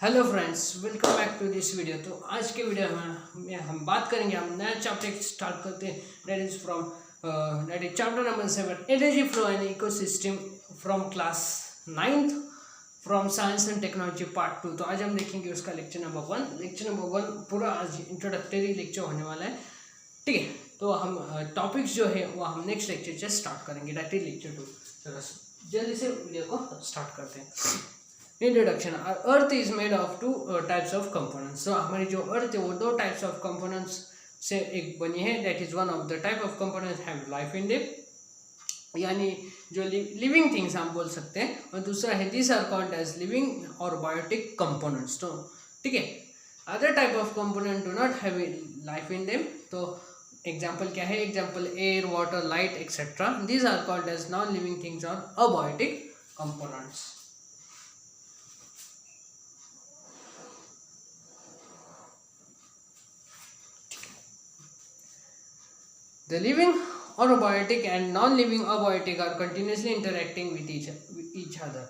Hello friends, welcome back to this video. तो आज के वीडियो में हम बात करेंगे, हम नया चैप्टर स्टार्ट करते हैं। That is chapter number 7, energy flow and ecosystem, from class 9th from science and technology part 2। तो आज हम देखेंगे उसका लेक्चर नंबर 1। लेक्चर नंबर 1 पूरा आज इंट्रोडक्टरी लेक्चर होने वाला है, ठीक है। तो हम टॉपिक्स जो है वो हम नेक्स्ट लेक्चर से स्टार्ट करेंगे, दैट इज लेक्चर 2। चलो जल्दी से वीडियो को स्टार्ट करते हैं। Introduction. Earth is made of two types of components. तो हमारी जो अर्थ है वो दो टाइप्स ऑफ कंपोनेंट्स से एक बनी है। That is one of the type of components have life in them, यानी जो लिविंग थिंग्स हम बोल सकते हैं। और दूसरा है this are called as living और बायोटिक कंपोनेंट्स। तो ठीक है, other type of component do not have life in them. तो एग्जाम्पल क्या है? Example air, water, light etcetera. These are called as non living things और abiotic components. The living or abiotic and non-living abiotic are continuously interacting with each other.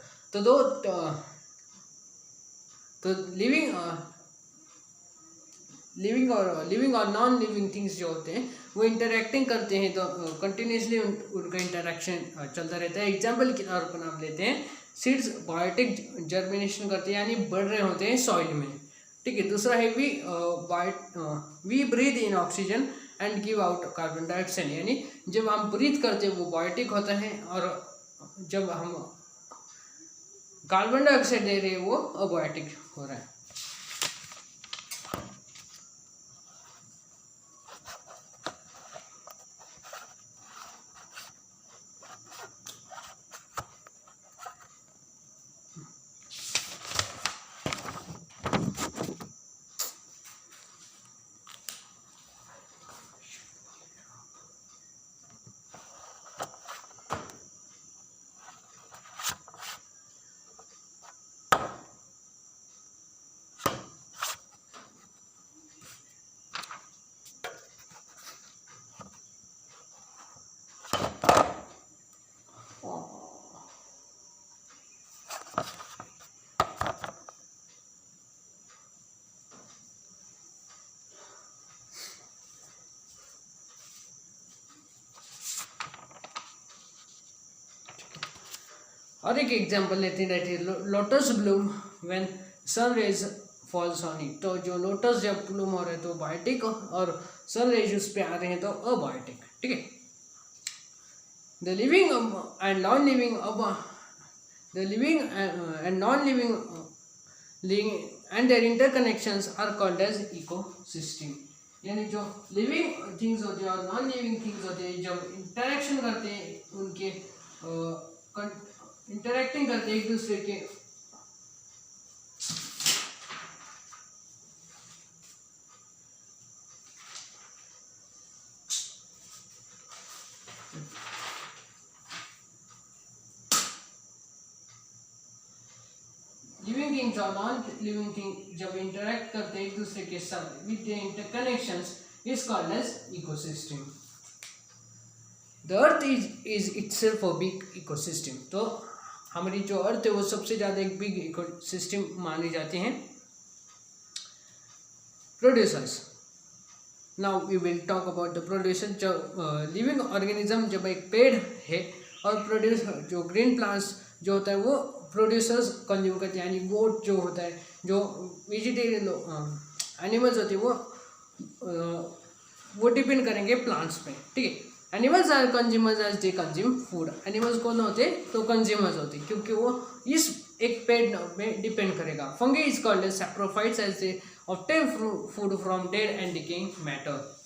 तो living और non living things जो होते हैं वो interacting करते हैं, तो कंटिन्यूसली उनका इंटरेक्शन चलता रहता है। एग्जाम्पल के तौर पर हम लेते हैं, सीड्स बायोटिक जर्मिनेशन करते हैं, यानी बढ़ रहे होते हैं सॉइल में, ठीक है। दूसरा है we breathe in oxygen and give out carbon dioxide, यानी जब हम ब्रीथ करते हैं वो बायोटिक होता है, और जब हम कार्बन डाइऑक्साइड दे रहे हैं वो अबायोटिक हो रहा है। और एक एग्जांपल लेते हैं, that is lotus bloom when sun rays falls on it. तो जो लोटस जब ब्लूम हो रहे हैं तो बायोटिक, और सन रेज उस पर आ रहे हैं तो अबायोटिक, ठीक है। The living and non living and their interconnections are called as ecosystem, यानी जो लिविंग थिंग्स होते हैं और नॉन लिविंग थिंग्स होते हैं जब इंटरेक्शन करते हैं, उनके इंटरेक्टिंग करते एक दूसरे के, लिविंग थिंग्स और नॉन लिविंग थिंग जब इंटरेक्ट करते एक दूसरे के साथ with the interconnections is called as ecosystem. The earth is itself a big ecosystem. तो हमारी जो अर्थ है वो सबसे ज़्यादा एक बिग इकोसिस्टम मानी जाती हैं। Producers, now we will talk about the producer. जो लिविंग ऑर्गेनिज्म, जब एक पेड़ है और प्रोड्यूसर जो ग्रीन प्लांट्स जो होता है वो प्रोड्यूसर्स कंज्यूम करते हैं, यानी गोट जो होता है, जो वेजिटेरियन एनिमल्स होते हैं वो डिपेंड करेंगे प्लांट्स पे, ठीक है। Animals are consumers as they consume food. Animals कौन होते तो कंज्यूमर्स होते, क्योंकि वो इस एक पेड़ में डिपेंड करेगा। Fungi is called as saprophytes as they obtain food from dead and decaying matter.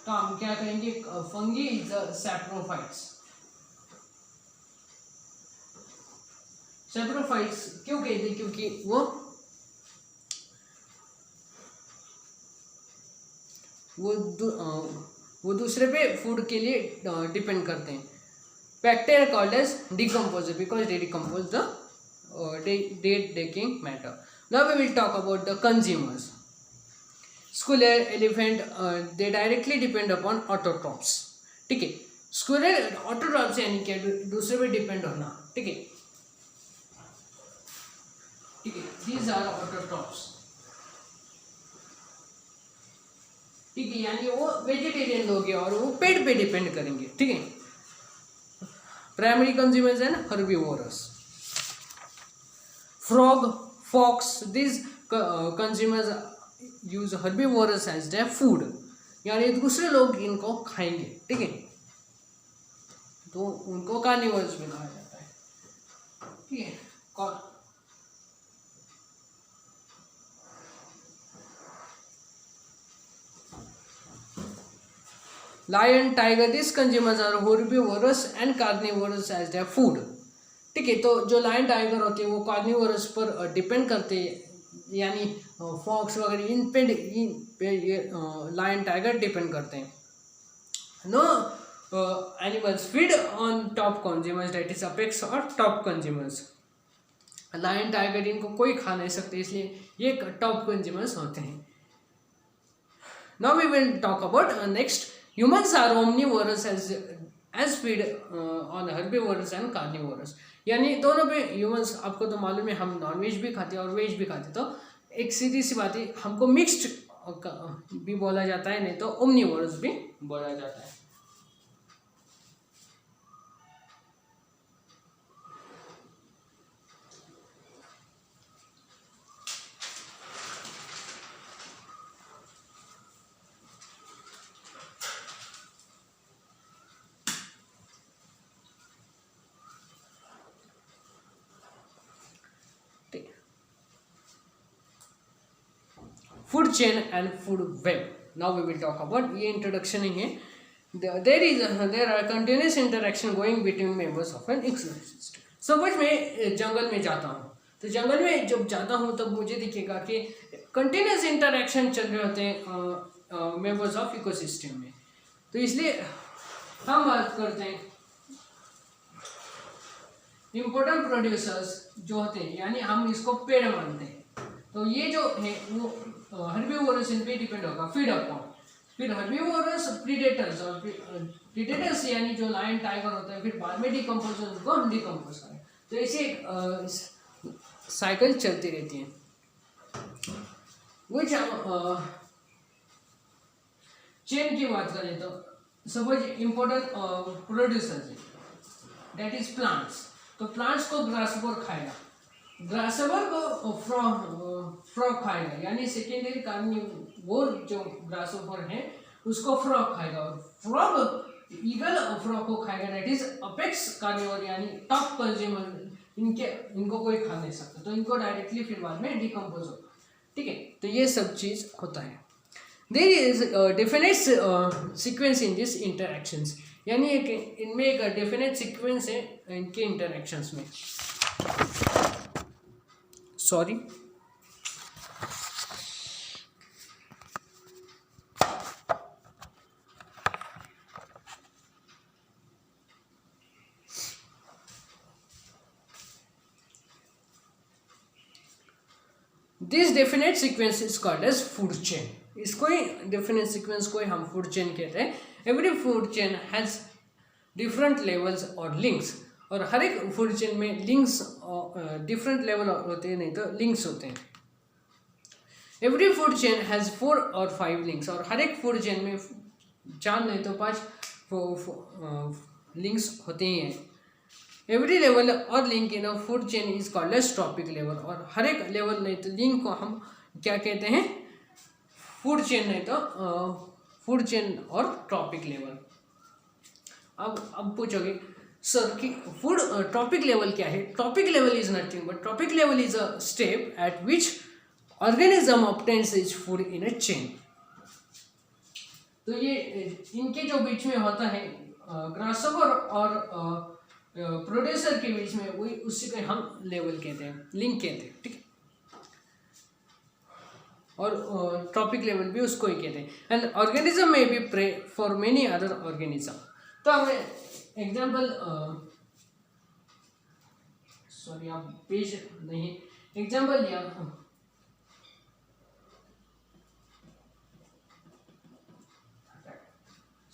तो हम क्या कहेंगे? Fungi is saprophytes. सैप्रोफाइट्स क्यों कहते हैं? क्योंकि वो दूसरे पे फूड के लिए डिपेंड करते हैं। Bacteria called as decomposer because they decompose the dead decaying matter. Now we will talk about the consumers. Squirrel, elephant, they directly depend upon autotrophs. ठीक है, स्क्विरल ऑटोट्रॉप्स यानी कि दूसरे पे डिपेंड होना। ठीक है, ठीक है, दीज आर ऑटोट्रॉप्स। ठीक है, यानी वो वेजिटेरियन लोग हैं और वो पेट पे डिपेंड करेंगे। ठीक है, primary consumers and herbivorous. Frog, fox, this consumers use herbivorous as their food, यानी दूसरे लोग इनको खाएंगे। ठीक है, तो उनको कार्निवोरस भी कहा जाता है। ठीक है, lion, tiger, this consumers are herbivorous and carnivorous as their food. ठीक है, तो जो लायन टाइगर होते हैं वो कार्निवोरस पर डिपेंड करते हैं, यानी फॉक्स वगैरह इन पे लायन टाइगर डिपेंड करते हैं। No animals feed on top consumers, that is apex और टॉप कंज्यूमर्स। लायन टाइगर इनको कोई खा नहीं सकते, इसलिए ये टॉप कंज्यूमर्स होते हैं। Now we will talk about next. Humans are omnivorous as feed on herbivores and carnivores. यानी दोनों पे ह्यूमंस, आपको तो मालूम है हम नॉन वेज भी खाते हैं और वेज भी खाते हैं, तो एक सीधी सी बात है, हमको मिक्स्ड भी बोला जाता है, नहीं तो ओमनिवोरस भी बोला जाता है। Food chain and food web, now we will talk about, ये इंट्रोडक्शन ही है। There are continuous interaction going between members of an ecosystem. Suppose मैं जंगल में जाता हूँ, तो जंगल में जब जाता हूँ तब मुझे दिखेगा कि कंटिन्यूस इंटरेक्शन चल रहे होते हैं मेंबर्स ऑफ इकोसिस्टम में। तो इसलिए हम बात करते हैं इम्पोर्टेंट प्रोड्यूसर्स जो होते हैं, यानी हम इसको पेड़ मानते हैं। तो ये जो है वो हर्बीवोरस इन पे डिपेंड होगा, फीड अपॉन। फिर हर्बीवोरस प्रीडेटर्स, और प्रीडेटर्स यानी जो लायन टाइगर होता है, फिर बाद में डिकम्पोज उनको हम डिकम्पोज करें। तो ऐसे एक साइकिल चलती रहती है। विच चेन की बात करें तो सपोज इम्पोर्टेंट प्रोड्यूसर्स है, दैट इज प्लांट्स। तो प्लांट्स को ग्रासहोपर खाएगा, ग्रासहोपर को फ्रॉग खाएगा, यानी सेकेंडरी कार्निवोर जो ग्रासहोपर है उसको फ्रॉग खाएगा, और फ्रॉग ईगल फ्रॉग को खाएगा, दैट इज अपेक्स कार्निवोर यानी टॉप कंज्यूमर। इनको कोई खा नहीं सकता, तो इनको डायरेक्टली फिर बाद में डिकम्पोज होगा। ठीक है, तो ये सब चीज होता है। There is definite sequence in this interactions, यानी इनमें एक डेफिनेट सीक्वेंस है इनके इंटरैक्शंस में। Sorry, this definite sequence is called as food chain. इसको ही डेफिनेट सीक्वेंस को ही हम फूड चेन कहते हैं। Every food chain has different levels और लिंक्स, और हर एक फूड चेन में लिंक्स डिफरेंट लेवल होते हैं, नहीं तो लिंक्स होते हैं। एवरी फूड चेन हैज 4 और 5 लिंक्स, और हर एक फूड चेन में 4 नहीं तो 5 लिंक्स होते ही हैं। एवरी लेवल और link in a food chain is called as trophic level, और हर एक लेवल नहीं तो लिंक को हम क्या कहते हैं, फूड चेन नहीं तो फूड चेन और ट्रॉपिक लेवल। अब पूछोगे सर कि फूड ट्रॉपिक लेवल क्या है? Trophic level is nothing but trophic level is a step at which organism obtains is food in a chain. तो ये इनके जो बीच में होता है ग्रासहोपर और प्रोड्यूसर के बीच में, वही उसी को हम लेवल कहते हैं, लिंक कहते हैं। ठीक है, और ट्रॉपिक लेवल भी उसको ही कहते हैं। And organism may be prey for many other organism. तो हमें एग्जाम्पल, सॉरी आप पेज नहीं, एग्जाम्पल लिया,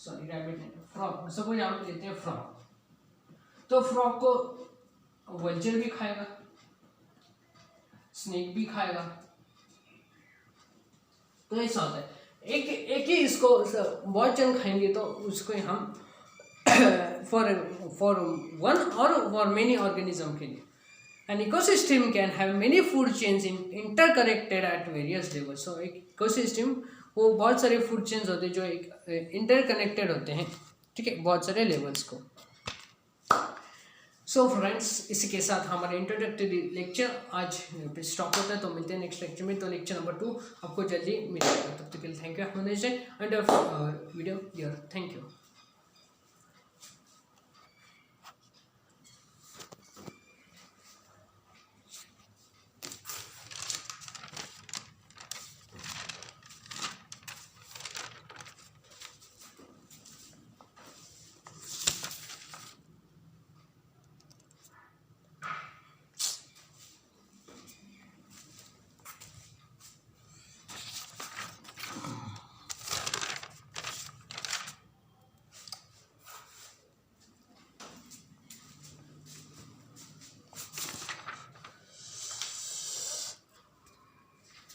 सॉरी रैबिट नहीं, फ्रॉग। सपोज हम लेते हैं फ्रॉग, तो फ्रॉग को वल्चर भी खाएगा, स्नेक भी खाएगा। तो ऐसा होता है, एक ही इसको बहुत जन खाएंगे तो उसको हम फॉर वन और फॉर मेनी ऑर्गेनिज्म के लिए। An ecosystem can have many food chains interconnected at various levels. So एक इकोसिस्टम वो बहुत सारे फूड चेन्स होते हैं जो एक इंटरकनेक्टेड होते हैं, ठीक है, बहुत सारे लेवल्स को। सो फ्रेंड्स, इसी के साथ हमारा इंट्रोडक्टरी लेक्चर आज स्टॉप होता है। तो मिलते हैं नेक्स्ट लेक्चर में। तो लेक्चर नंबर 2 आपको जल्दी मिलेगा। तब तक के लिए thank you. And video here, thank you.